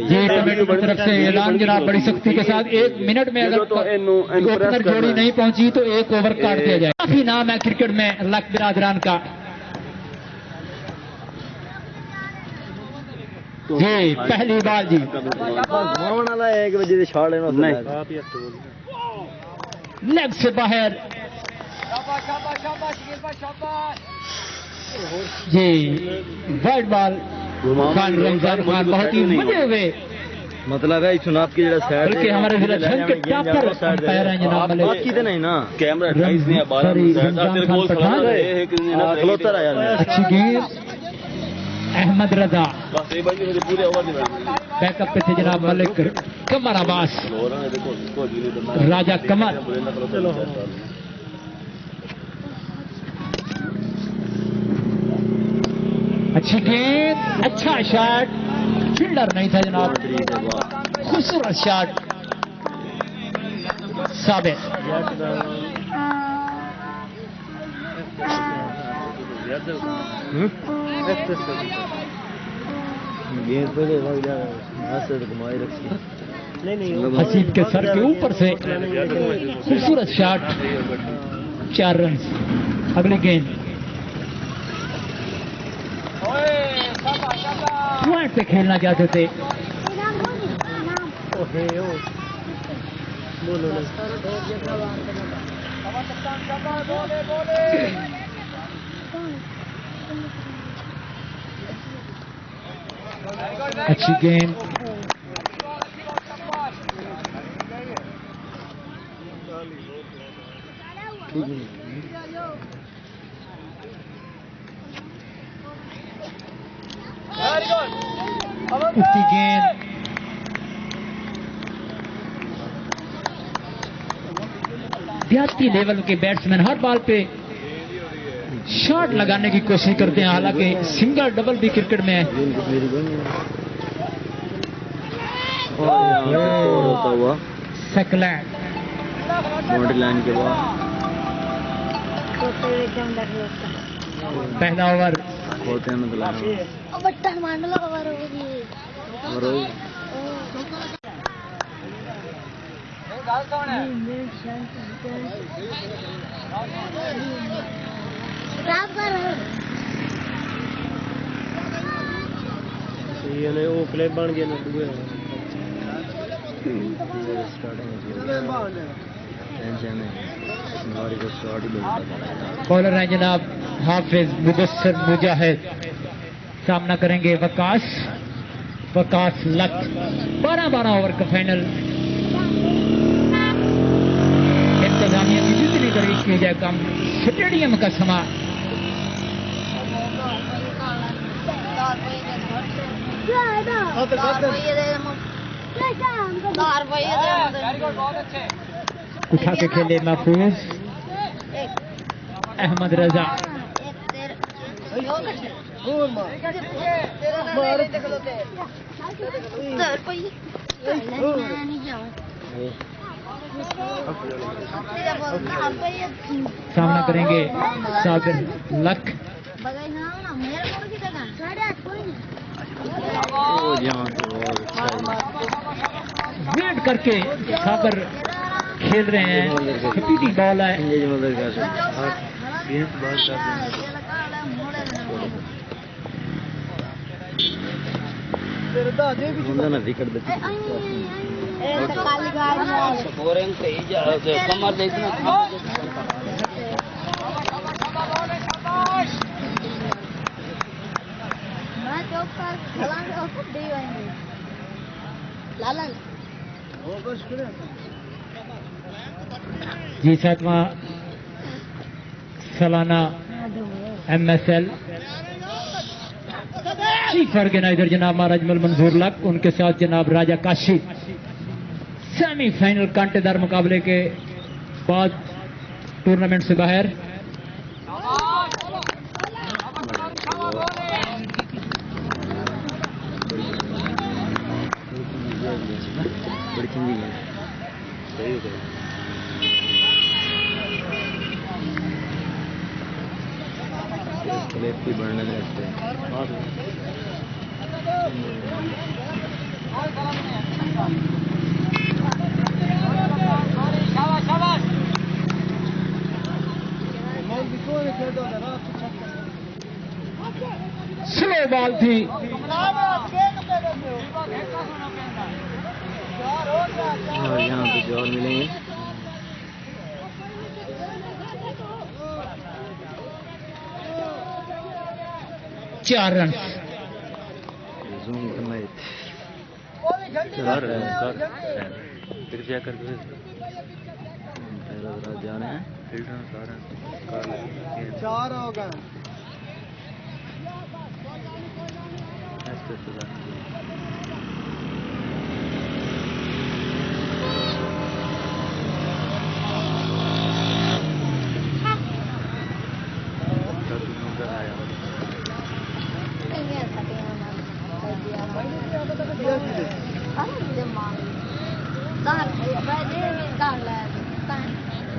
जी committee की तरफ से ऐलान जनाब बड़ी सख्ती के साथ 1 मिनट में अगर ओपनर जोड़ी नहीं पहुंची तो 1 ओवर काट दिया जाए। काफी नाम है क्रिकेट में लक बिरादरान का। जी पहली बाल जी लेग से बाहर जी वाइट बॉल खान रमजान खान बहुत ही मजे हुए मतलब है चुनाव की जरा साइड बल्कि हमारे जिला के टॉपर अंपायर हैं जनाब मलिक बात की तो नहीं ना कैमरा 28 नहीं 12 तेरे गोल खड़ा है खलोता रहा यार। अच्छी गेंद अहमद रजा बस ये बाजी मुझे पूरे ओवर नहीं बैकअप पे थे जनाब मलिक कमर अब्बास राजा कमर। अच्छी गेंद अच्छा शॉट फील्डर नहीं था जनाब खूबसूरत शॉट साबित। हसीब के सर के ऊपर से खूबसूरत शॉट 4 रन। अगली गेंद पॉइंट पे खेलना चाहते थे। अच्छी गेंद उठती गेंद देहाती लेवल के बैट्समैन हर बॉल पे शॉट लगाने की कोशिश करते हैं, हालांकि सिंगल डबल भी क्रिकेट में है। सेकलैंड लाइन के बाद पहला ओवर होते हैं मतलब वो क्लिप बन गया ना बॉलर हैं जनाब हाफिज मुदस्सर मुजाहिद। सामना करेंगे वकास लक। 12 ओवर का फाइनल। इंतजामिया की जितनी तारीफ की जाए कम। स्टेडियम का समा उठा के खेले महफूज अहमद रजा। सामना करेंगे सागर लक। वेट करके सागर खेल रहे हैं। पीटी बॉल है। कमर देखना जी 7वां सालाना MSL चीफ ऑर्गेनाइजर जनाब महाराजमल मंजूर लक, उनके साथ जनाब राजा काशी सेमीफाइनल कांटेदार मुकाबले के बाद टूर्नामेंट से बाहर। स्लो बॉल थी। और यहाँ पे जो और मिलेंगे 4 रन। जूम करना है फिर क्या कर जाने हैं फिल्टर सारे 4 हो गए।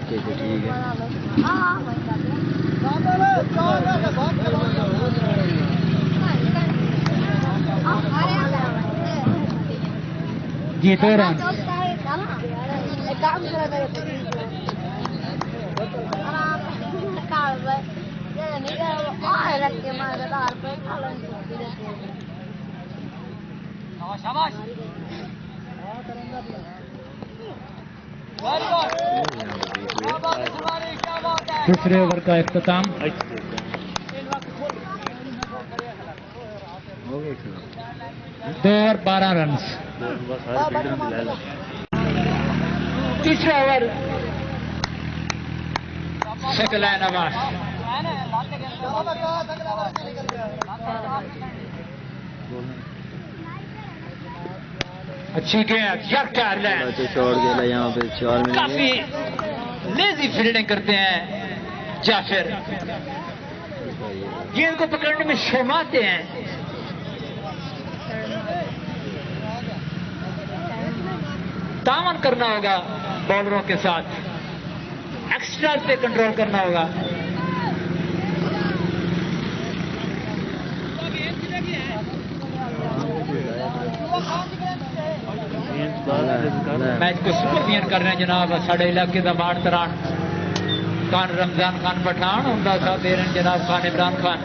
ठीक है जी 2 रन। दूसरे ओवर का इख्तिताम। हो गया 2 ओवर 12 रन। तीसरा ओवर सकलैन आवाज। अच्छी गेंद बच्चे छोड़ गया यहाँ पे 4 मिनट काफी लेजी फील्डिंग करते हैं जाफिर। गेंद को पकड़ने में शर्माते हैं। तामन करना होगा बॉलरों के साथ, एक्स्ट्रा पे कंट्रोल करना होगा। मैच को सुपरविजन कर रहे हैं जनाब साढ़े इलाके का माड़ तरान खान रमजान खान पठान, उनका साथ दे रहे हैं जनाब खान इमरान खान।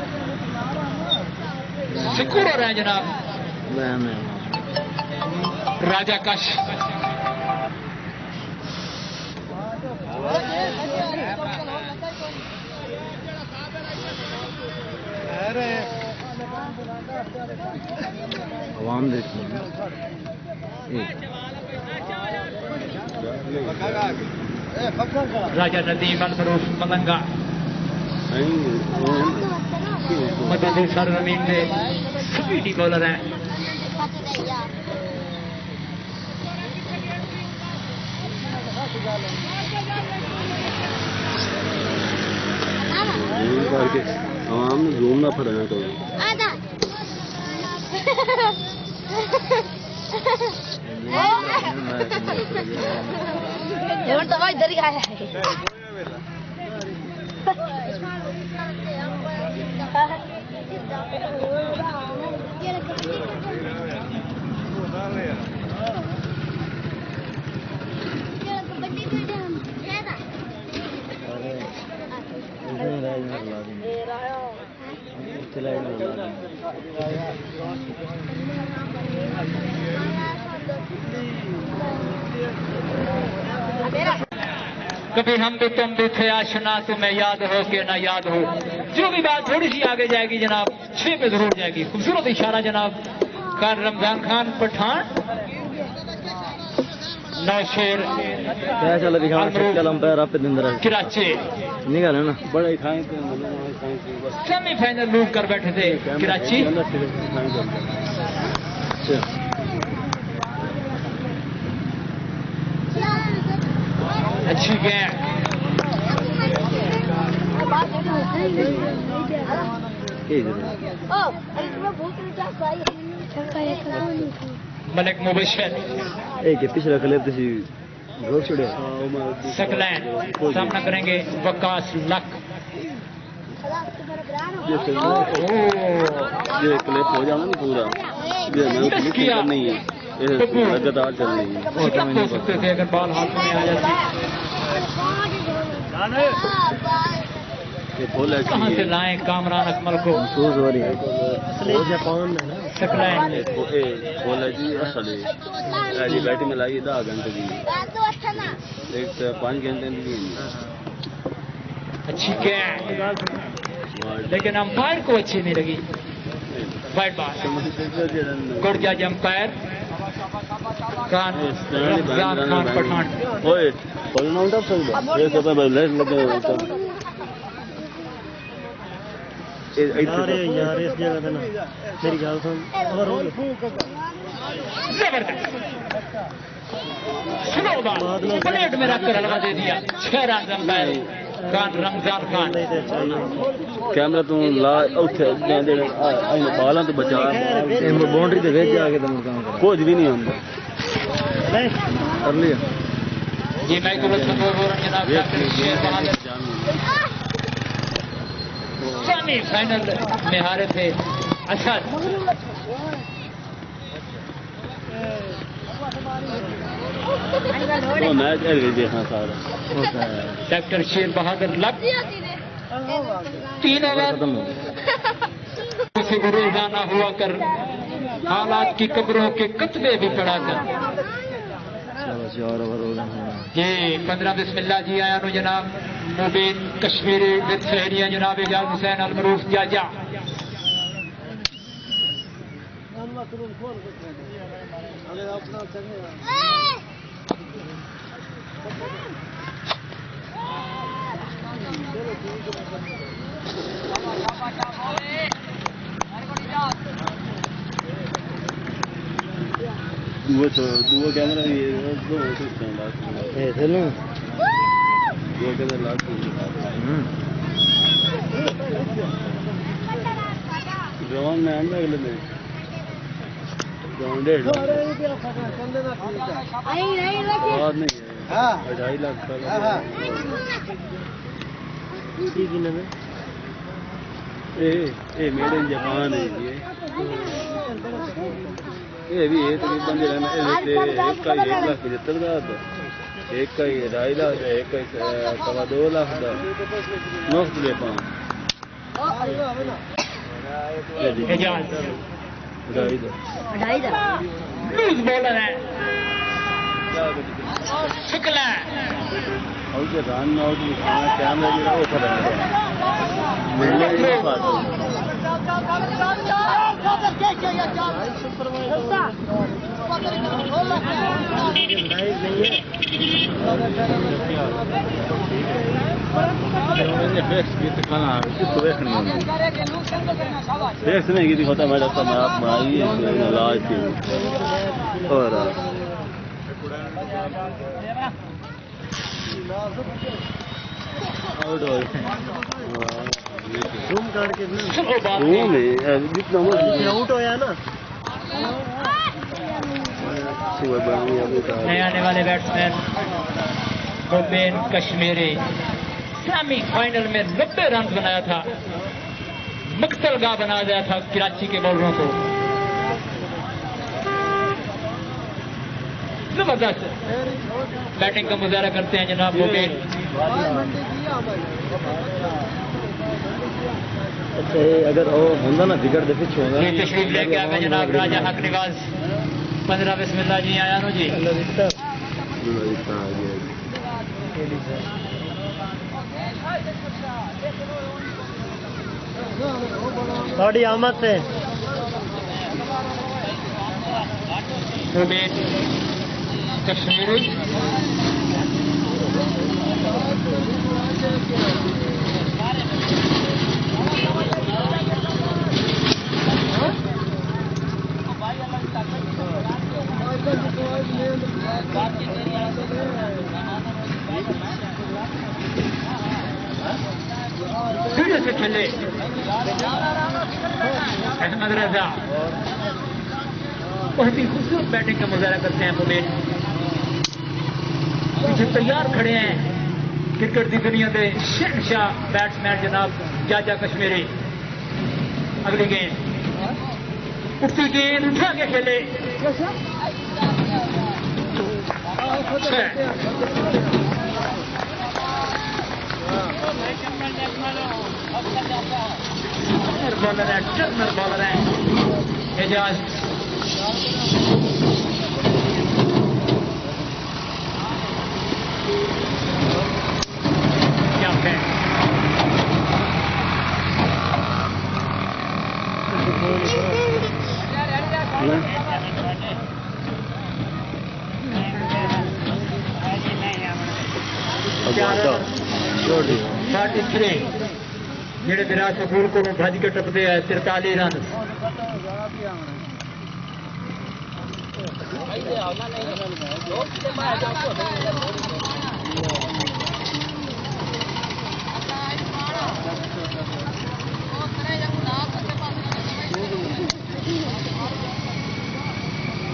सिक्योर हो रहे हैं जनाब राजा कश। आवाम देखते हैं राजा नदीम अल-फरूफ मलंगा मदद सरजमीन के स्पीडी बॉलर हैं। आवाम जूम ना फड़ना तो तो भाई इधर ही आया है। कभी हम भी तुम भी थे आशना, तुम्हें याद हो के ना याद हो। जो भी बात थोड़ी सी आगे जाएगी जनाब 6 पे जरूर जाएगी। खूबसूरत इशारा जनाब खान रमजान खान पठान। नौशेर क्या चल कराची निकाले ना बड़ा सेमीफाइनल मूव कर बैठे थे कराची। अच्छी गेंद मलिक मुबशर एक पिछला क्लिप थी रोक छोड़े सकलैन सामना करेंगे वकास लक। ये क्लिप हो जाना ना पूरा मिस किया नहीं है लगातार चल रही है शिकस्त हो सकते थे अगर बॉल हाथ में आ जाती। ये फुल है कहाँ से लाएं कामरान अकमल को? महसूस हो रही है जापान में ना सकलाएंगे फुल है जी असल है जी बैटिंग में लाई 10 घंटे की एक 5 घंटे की अच्छी कैच, लेकिन अंपायर को अच्छी नहीं लगी। वाइड बॉल गुड जज अंपायर रमजान खान पठान। ओए फुल आउट ऑफ सकदा ये सब पे लेट लगे यार इस जगह पे ना मेरी गल सुन और जबरदस्त स्लो बॉल प्लेट में रखकर हलवा दे दिया। 6 run umpire Khan Ramzan Khan. Camera तू ला उठे दे बालों तो बचा बाउंड्री दे विच आके तुम काम कर कुछ भी नहीं होता कर लिया ये मैं को जनाब सेमीफाइनल में हारे थे असद। मैच देखना सारा डॉक्टर शेर बहादुर लग 3 ओवर किसी को रोजाना हुआ कर हालात की कब्रों के कतबे भी पड़ा कर। ये 15 बिस्मिल्लाह जी आया नो जनाब मुबीन कश्मीरी विद सहरिया जनाब एजाज हुसैन अलमरूफ जाजा। दुआ कैमरा ये दो चलो दुआ कैमरा लास्ट ड्रोन में आंदा अगले में ड्रोन 1.5 लाख और नहीं है 2.5 लाख का ठीक है ना ए मेड इन जापान है ये भी है तकरीबन जो है ना एक का 1,75,000 का था एक का 2.5 लाख एक का 2.25 लाख का मुफ्त ले पाऊँ लूज बॉलर है शुक्ला और जो रन आउट कैमरा जो है वो खड़ा है मिलने की बात देख नहीं की होता मैं डॉक्टर मैं आप बनाई इलाज की और आउट हो जूम करके जितना आउट होया ना नए आने वाले बैट्समैन मुबीन कश्मीरी सेमीफाइनल में 90 रन बनाया था। मकसलगा बना दिया था कराची के बॉलरों को। जबरदस्त बैटिंग का मुजाहरा करते हैं जनाब मुबीन। अच्छा अगर वो होंगे ना बिगड़ दे पिछे होगा ये तशरीफ लेके आ गए जनाब राजा हक निवाज 15 बिस्मिल्लाह जी आया नो जी। थोड़ी आमद से मुबीन कश्मीरी सीधे से खेले अहमद रजा बहुत ही खूबसूरत बैटिंग का मुजाहरा करते हैं मुबीन। पीछे तैयार खड़े हैं क्रिकेट की दुनिया के शहंशाह बैट्समैन जनाब जाजा कश्मीरी। अगली गेंद उठती गेंद उठा के खेले। बॉलर है, टर्नर बॉलर है एजाज। क्या है ਜਿਹੜੇ ਵਿਰਾਟ ਸਕੂਲ ਕੋਲੋਂ ਭੱਜ ਕੇ ਟੱਪਦੇ ਆ 43 ਰਨ।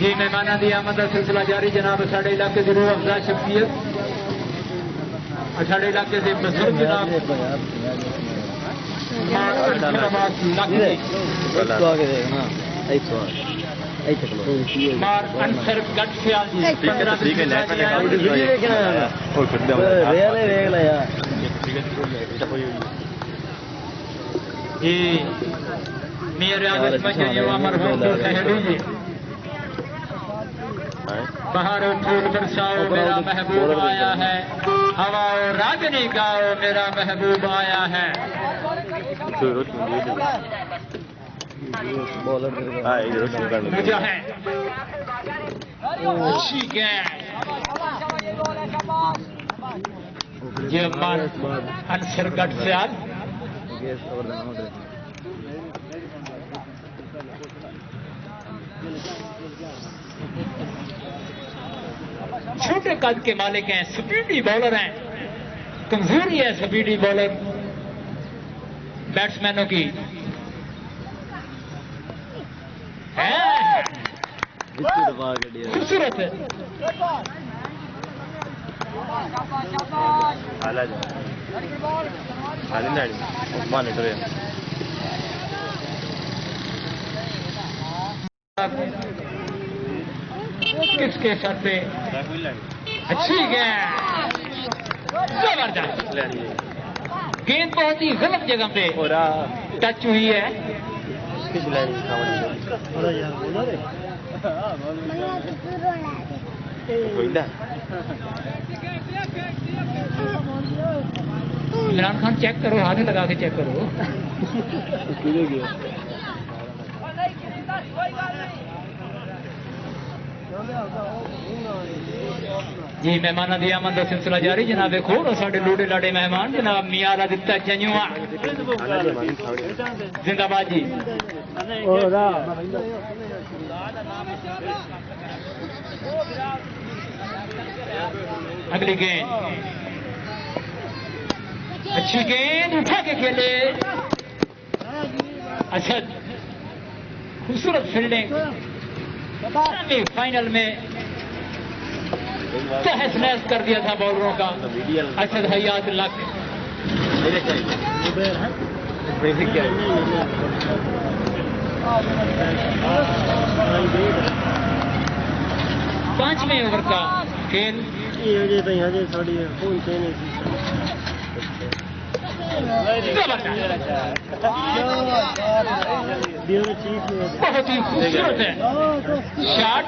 जी मेहमाना की आमद का सिलसिला जारी जनाब। साढ़े इलाके की रूह अफजा शख्सियत, साढ़े इलाके से बुजुर्ग जनाब मार अंसर गट ख्याल जी मेरे आगे मरहूम सहरी जी। बहारों फूल बरसाओ मेरा महबूब आया है, हवाओ रागनी गाओ मेरा महबूब आया है। मुजाहिद अच्छी गेंद ये मार अंसर गट से आज छोटे कद के मालिक हैं, स्पीडी बॉलर हैं। कमजोरी है स्पीडी बॉलर बैट्समैनों की खूबसूरत है। किसके सर पे अच्छी गेंद, जबरदस्त गेंद बहुत ही गलत जगह पे टच हुई है। इमरान खान चेक करो, हाथ लगा के चेक करो। जी मेहमाना दी आमद का सिलसिला जारी जनाब। खोर साढ़े लोड़े लाड़े मेहमान जनाब मियां दा दिता जंजुआ जिंदाबाद जी। अगली गेंद अच्छी गेंद उठा के खेले। अच्छा खूबसूरत फील्डिंग फाइनल में तहस नहस कर दिया था बॉलरों का। असद हयात लक 5वें ओवर का खेल बहुत ही खूबसूरत है शॉट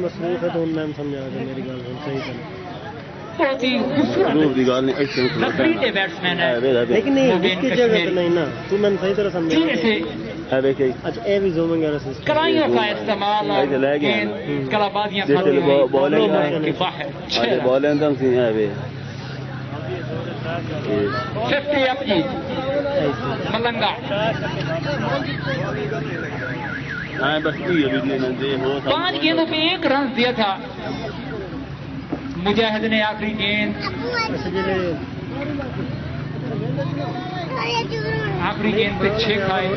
मसरूफ है तो मैम समझा मेरी गल सही था। बहुत ही खूबसूरत बैट्समैन है लेकिन नहीं इसकी जगह नहीं ना तू मैंने सही तरह समझा। अच्छा ये भी ज़ूमिंग कराइयों का इस्तेमाल कलाबाजियां बॉलिंग 50 अप जी मलंगा बस 5 गेंदों पे 1 रन दिया था मुजाहिद ने। आखिरी गेंद पे 6 खाए।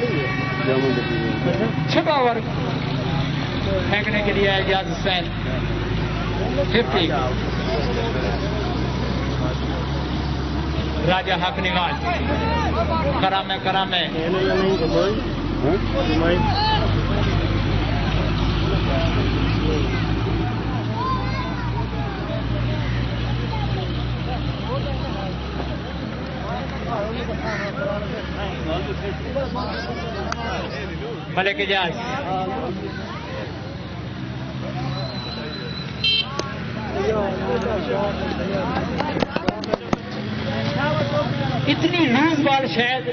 6वां ओवर फेंकने के लिए एजाज हुसैन 50। राजा हक निवाज करामे करामे मलिक इजाज इतनी लूज बॉल शायद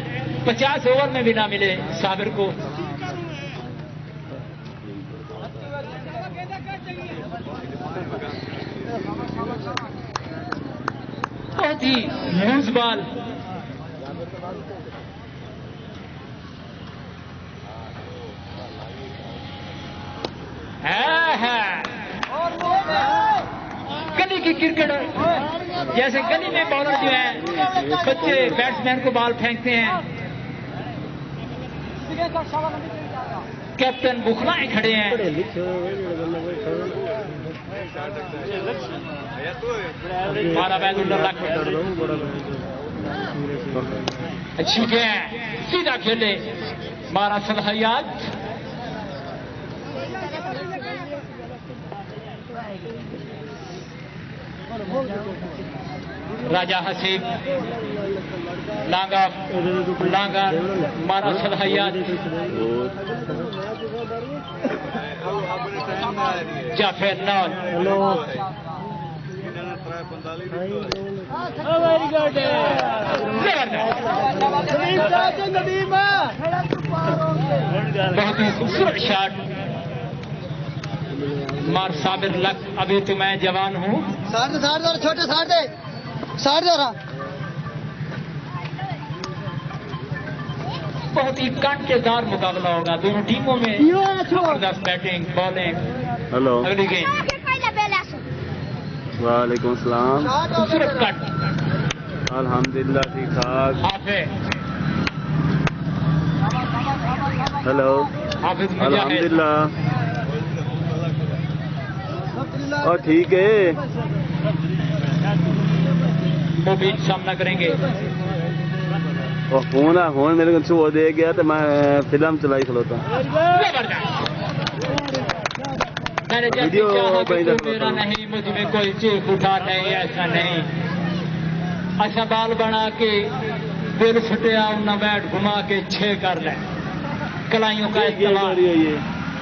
50 ओवर में भी ना मिले साबिर को। बहुत ही लूज बॉल। गली की क्रिकेट जैसे गली में बॉलर जो है बच्चे बैट्समैन को बॉल फेंकते हैं, कैप्टन बुखलाए खड़े हैं। अच्छी है, सीधा खेले, 12 सलाहियात। राजा हसीब लांगा लांगा 12 सलाहियात। जाफर नौल बहुत ही खूबसूरत शॉट मार साबिर लक। अभी तो मैं जवान हूँ। छोटे साढ़ दे रहा। बहुत ही कांटेदार मुकाबला होगा दोनों टीमों में। जबरदस्त बैटिंग बॉलिंग। हेलो, अगली गेम। वालेकुम सलाम। खूबसूरत कट। अल्हम्दुलिल्लाह ठीक ठाक। हाफिज हेलो, हाफिज मुजाहिद अल्हम्दुलिल्लाह और ठीक है। मुबीन सामना करेंगे। और फोन मेरे को छुआ दे गया तो मैं फिल्म चलाई खलोता। मैंने जब भी चाहा कि तू मेरा नहीं, मुझ में कोई चीख उठा नहीं, ऐसा नहीं। अच्छा बाल बना के दिल फटिया उन्ना बैट घुमा के 6 कर ले। कलाइयों का इस्तेमाल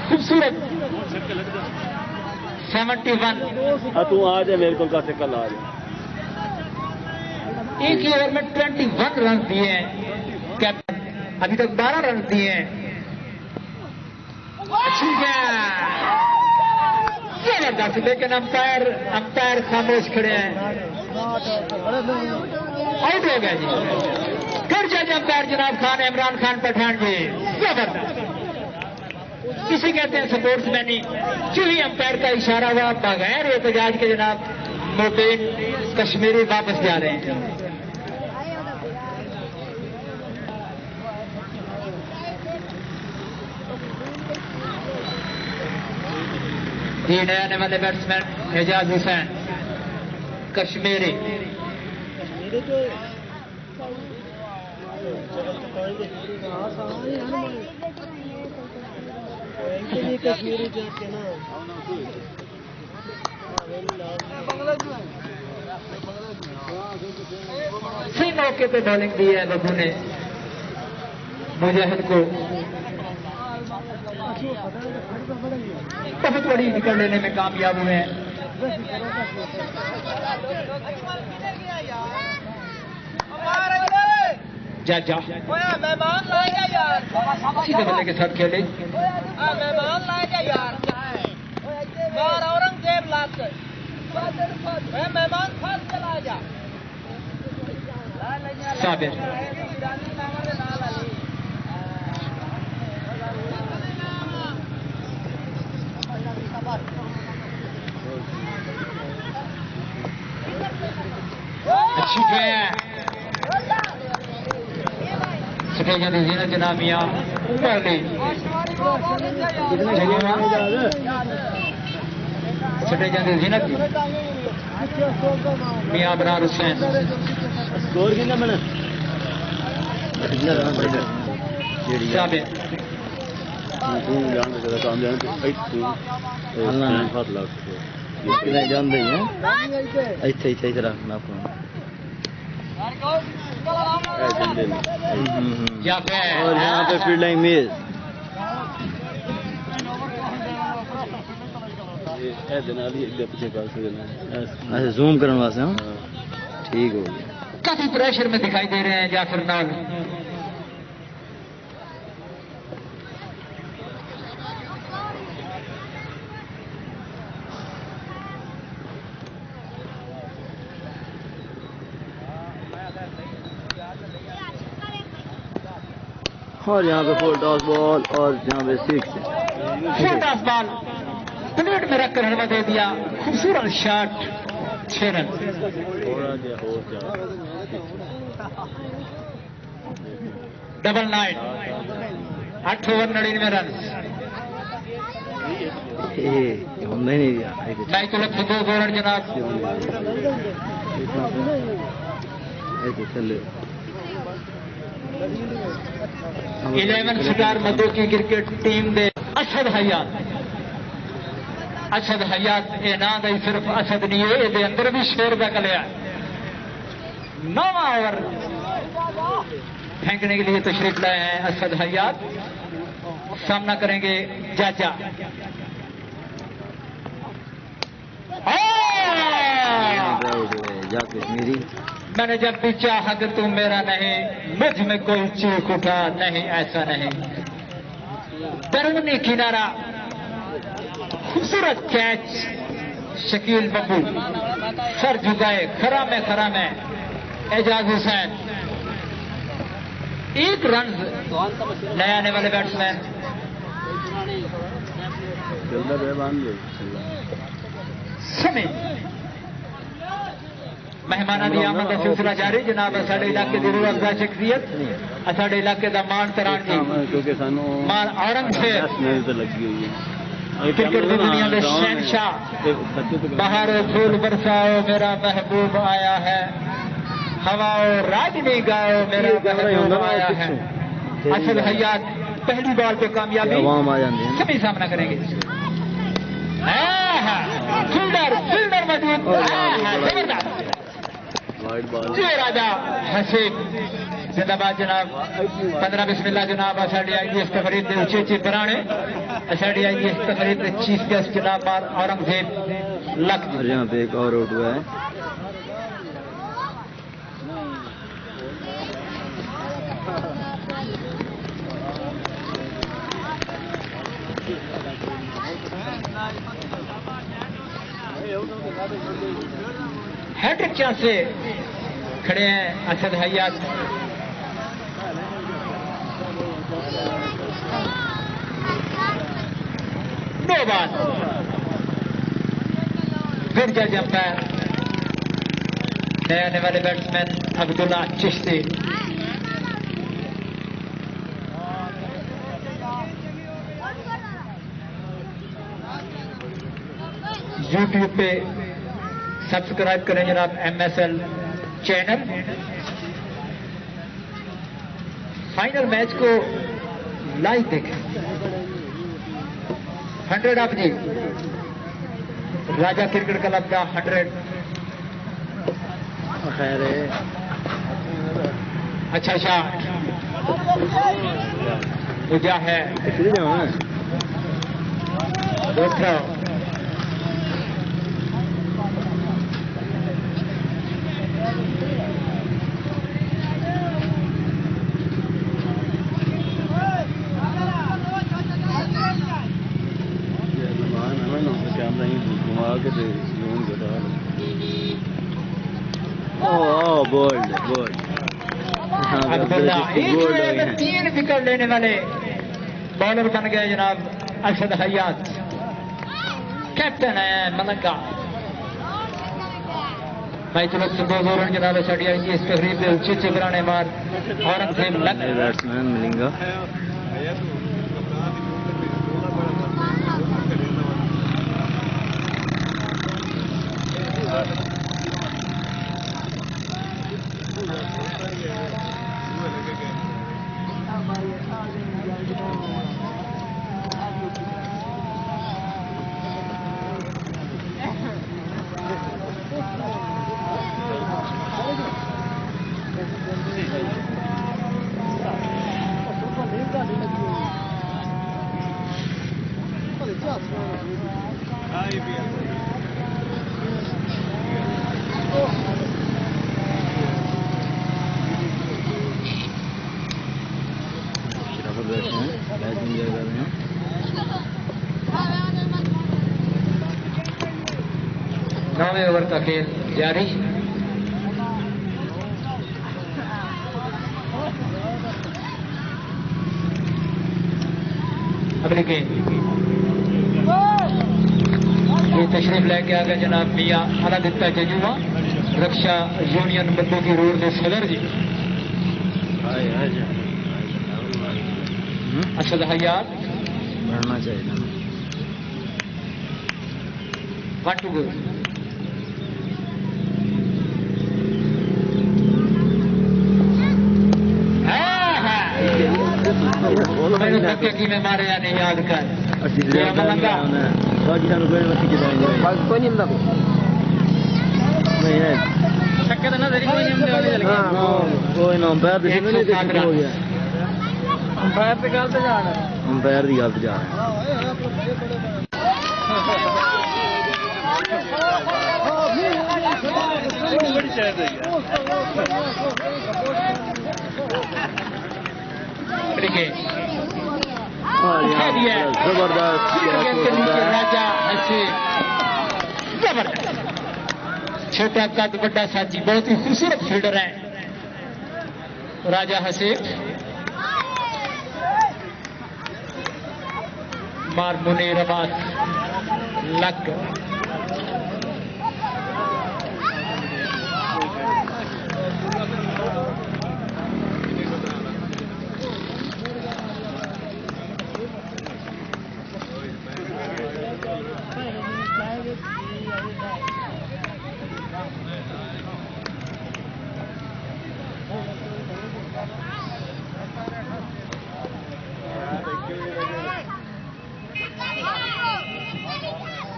खूबसूरत। 71। हाँ तू आ जा मेरे को कैसे कल आ जा। एक ही ओवर में 21 रन दिए हैं कैप्टन, अभी तक 12 रन दिए हैं। अच्छी जबरदस्त, लेकिन अंपायर खामोश खड़े हैं। आउट हो गया जी। फिर जज अंपायर जनाब खान इमरान खान पठान जी। जबरदस्त, किसी कहते हैं स्पोर्ट्समैनी। जो ही अंपायर का इशारा हुआ बगैर एहतजाज के जनाब मुबीन कश्मीरी वापस जा रहे हैं। तीन आने वाले बैट्समैन एजाज हुसैन कश्मीरी। सही मौके पे बॉलिंग दी है बबू ने मुजाहिद को। बहुत बड़ी विकेट लेने में कामयाब हुए हैं। जा मेहमान लाएगा यार, सीधे बल्ले के साथ खेले। मेहमान लाएगा यार। बार औरंगजेब लाते मेहमान फंस चला जा। साबिर अच्छी है। सफेद जीना जनाबिया पहले सफेद जीनत मियां अबरार हुसैन स्कोर कितना बना साबिर तू जान दे काम जान तू 7 लाख कितने जान दे हैं ਇੱਥੇ ਰੱਖਣਾ फोन और यहाँ पे फील्डिंग मिस अच्छा जूम करने वास्ते हाँ ठीक हो गया काफी प्रेशर में दिखाई दे रहे हैं जाफर नाग और यहाँ पे फुल टॉस बॉल और यहाँ पे 6 फुल टॉस बॉल प्लेट में रखकर हलवा दे दिया खूबसूरत shot 6 run double 9 8 over 99 run हमने नहीं दिया मैच तो लगभग 2 ओवर जनाब चलो 11 स्टार मधु की क्रिकेट टीम दे असद हयात ये ना दे सिर्फ असद नहीं है ये अंदर भी शेर का कलिया 9वां ओवर फेंकने के लिए तशरीफ लाए हैं असद हयात सामना करेंगे जाजा मेरी मैंने जब भी चाहा कि तू मेरा नहीं मुझ में कोई चूक उठा नहीं ऐसा नहीं दरवनी किनारा खूबसूरत कैच शकील बब्बू सर झुकाए खरा में एजाज हुसैन 1 रन नए आने वाले बैट्समैन समय मेहमाना की आमद का सिलसिला जारी जनाब साढ़े इलाके की रूह अफजा शख्सियत साढ़े इलाके का मान तरान जी क्योंकि सानू मान औरंगजेब तो लगी हुई है क्रिकेट की दुनिया में शहनशाह बहारो फूल बरसाओ मेरा महबूब आया है हवाओ रागनी गाओ मेरा महबूब आया है असद हयात पहली बॉल पे कामयाबी सभी सामना करेंगे फील्डर मौजूद जबरदस्त जी राजा हसीब जिंदाबाद जनाब 15 बिस्मिल्लाह जनाब असाड़ी आई इस तकरीब के उचे पुराने असाड़ी आई इस तकरीब के चीफ गेस्ट जनाब औरंगजेब लक और यहाँ पे एक और आउट हुआ है हैट्रिक चांस से खड़े हैं असद हयात नो बात फिर जज अंपायर नए आने वाले बैट्समैन अब्दुल्ला चिश्ती यूट्यूब पे सब्सक्राइब करें जनाब MSL चैनल फाइनल मैच को लाइव देखें 100 ऑफ जी राजा क्रिकेट क्लब का 100 खैर अच्छा शॉट पूजा है दूसरा कैमरा ही घुमा के जूम करा बोल्ड अब्दुल्ला एक में 3 विकेट लेने वाले बॉलर बन गए जनाब असद हयात कैप्टन है मलंगा भाई चलो सुबह जोर जनाब साड़ी आई इस तकरीब के उचे बनाने मार औरंगजेब लक बैट्समैन मिलेंगे नौवें ओवर का खेल जारी। अगली गेंद ये तशरीफ लेके आ गए जनाब मियां अनादित्य जजुआ, रक्षा यूनियन बंदूकी रोड के सदर जी। असद हयात बढ़ना चाहिए ना। 1 to go। मैंने धक्के की में मारे या नहीं याद कर बाकी सानू कोई नहीं जिताएंगे। कोई नहीं ਹੁੰਦਾ नहीं है छक्के तो ना देरी कोई नहीं ਹੁੰਦਾ। हां कोई ना अंपायर दे नहीं देख हो गया। अंपायर पे गलत जा रहा है। अंपायर दी गलत जा रहा राजा हसीब जबरदस्त, छोटा कद बड़ा साथी, बहुत ही खूबसूरत फील्डर है राजा हसीब। मार मुनीर अब्बास लग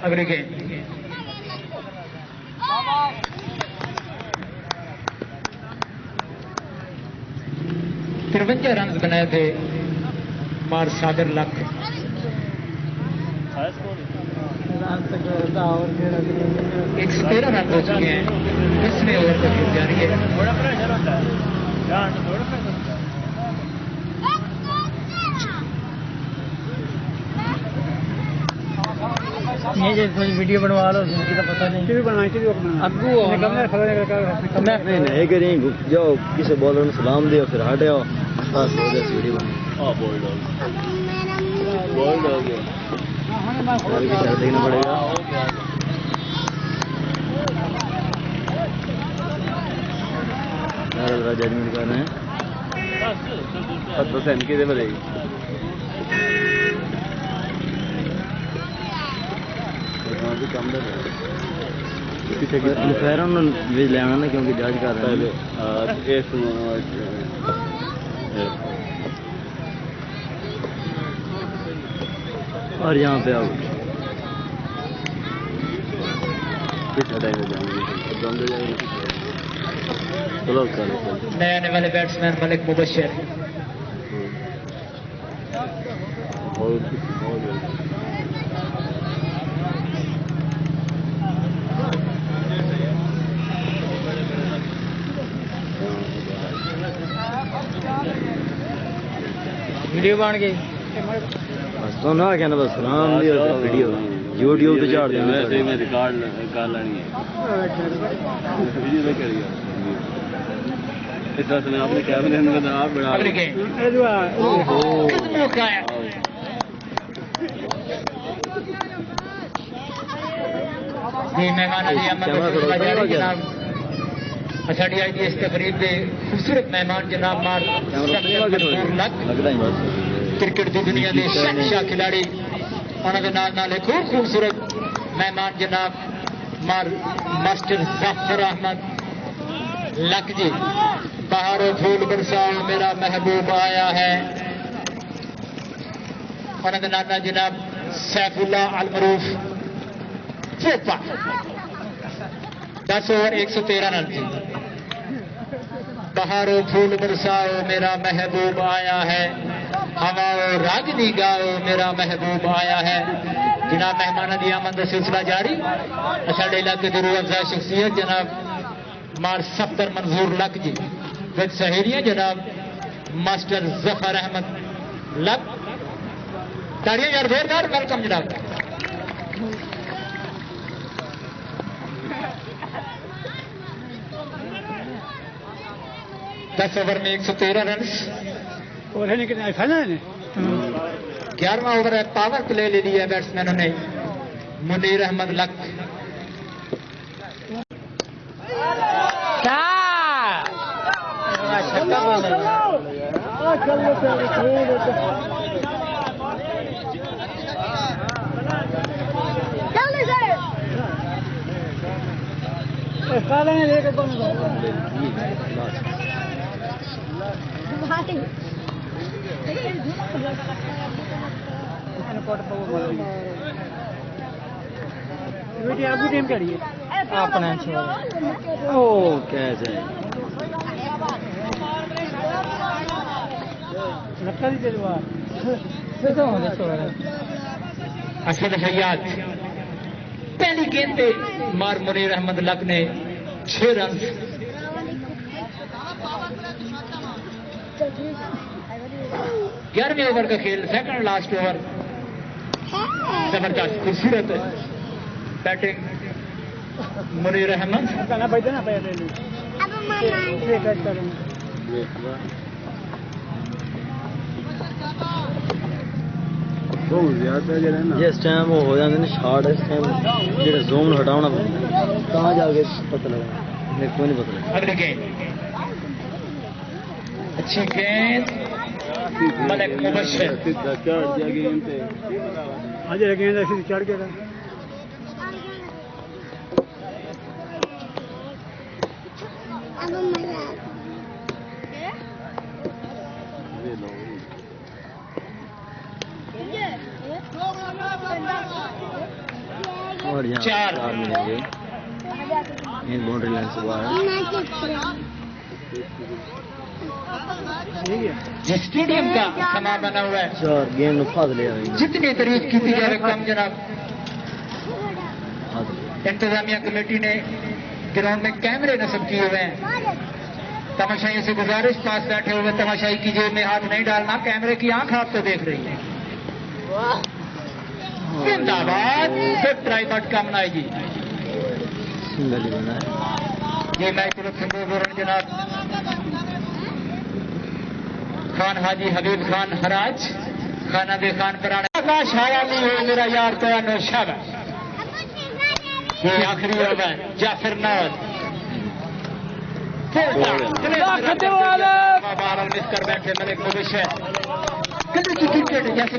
अगली गेंद 53 रन बनाए थे मार सागर लख। 113 रन हो चुके हैं, 10वें ओवर का खेल जारी है। ये वीडियो बनवा लो, तो पता नहीं भी बनाई थी अगू नहीं नहीं करें जाओ किसी बॉलर में सलाम दे फिर हट आओ बस हो जाए वीडियो बोल्ड हो गया देखना पड़ेगा। जजमेंट कर रहे हैं 10% की बढ़ेगी। भी लेना ना क्योंकि जज कर रहे हैं और यहाँ पे आओ नए आने वाले बैट्समैन मलिक मुबशर। वीडियो बन गई तो ना कहना बस सलाम दी वीडियो यूट्यूब पे चाड़ देना वैसे मैं रिकॉर्ड कर लेनी है वीडियो में करिए इस तरह से आपने कैमरे में आप बना जी मेहमान असाड़ी आई इस तकरीब के खूबसूरत मेहमान जनाब मार क्रिकेट की दुनिया के शहंशाह खिलाड़ी उन्होंने नाल एक और खूबसूरत मेहमान जनाब मार मास्टर जाफर अहमद लक जी। बहारों फूल बरसाओ मेरा महबूब आया है। उन्होंने नाना जनाब सैफुल्ला अल मरूफ चोपा 10 ओवर 113 रन थी। बहारों फूल बरसाओ मेरा महबूब आया है, हवाओ रागनी गाओ मेरा महबूब आया है। जनाब मेहमाना की आमद का सिलसिला जारी। साढ़े इलाके के रूह अफजा शख्सियत जनाब मार सफ्तर मंजूर लक जी विद सहेलियां जनाब मास्टर जफर अहमद लक। ताड़ियां यार जोरदार वेलकम जनाब। दस ओवर में 113 रन। और है लेकिन फाइनल है 11वां ओवर है, पावर प्ले ले लिया बैट्समैनों ने। मुनीर अहमद लक आपकी टीम करी है अपना ओ कैसे लगता नहीं तेरे असद हयात पहली गेंद पे मार मुनीर अहमद लक ने 6 रन। 11वें ओवर का खेल, सेकंड लास्ट ओवर। जबरदस्त खूबसूरत बैटिंग मुनीर अहमद। जिस टाइम वो हो जाते हैं शार्ट, इस टाइम जो जोन हटाना कहाँ जाके पता लगा, मेरे को नहीं पता लगा। अगली गेंद अच्छी गेंद मलिक मुबशर। आज गेंद ऐसी चढ़ गया और यहाँ 4 मिलेंगे। बाउंड्री लाइन से बाहर जिस स्टेडियम का समा बना हुआ है, 4 गेंद फाद ले जितनी तारीफ की जाए कम जनाब। इंतजामिया कमेटी ने ग्राउंड में कैमरे नस्ब किए हुए हैं। तमाशाई से गुजारिश, पास बैठे हुए तमाशाई की जेब में हाथ नहीं डालना, कैमरे की आंख आपको देख रही है। जिंदाबाद। फिर ट्राई बट का मनाएगी ये मैच जनाब खान हाजी हबीब खान हराज खाना दे खान पराना आकाश हयाली हो मेरा यार तो नौशाब। ये आखिरी ओवर जाफर नवाज मिस कर बैठे मलिक मुबशर। जैसे